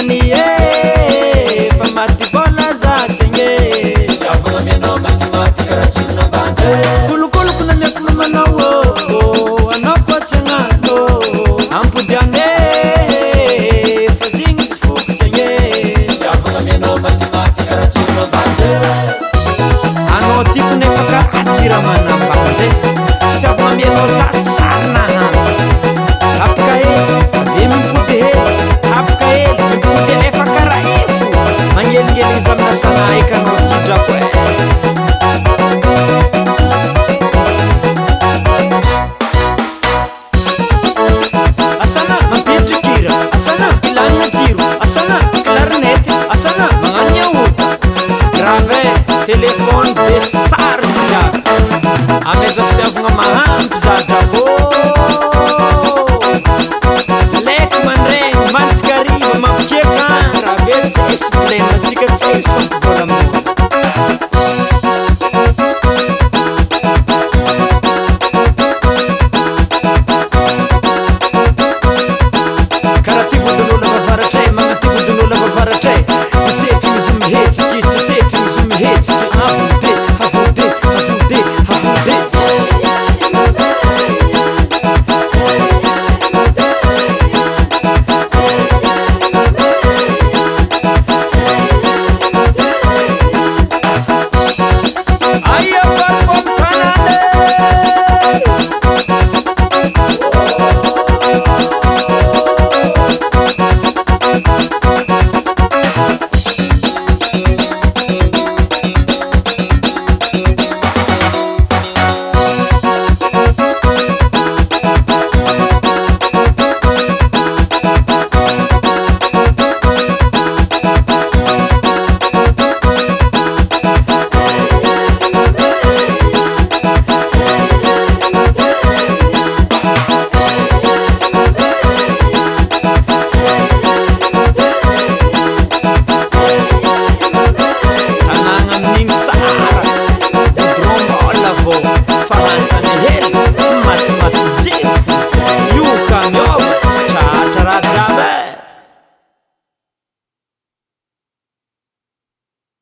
mani fa mati bola zacenye Javana meno mati karachina banje kulukulu kuna nekuna manawo anakwa changano ampudiane fazingi tsifuku cenye Javana meno mati karachina banje ano tipu nefaka atira manambanje Javana meno zatsarna apkae vimpude apkae vimpude efakara ifu mangeli zamna sana ikano tidakwe asana mampidrikira asana ilana jiro asana klarnet asana manganya uta grave telefone de sarja ameza fitavunga mahambu zadabo lek manre mantkari mapkeka ravel isplena chika tsisam volam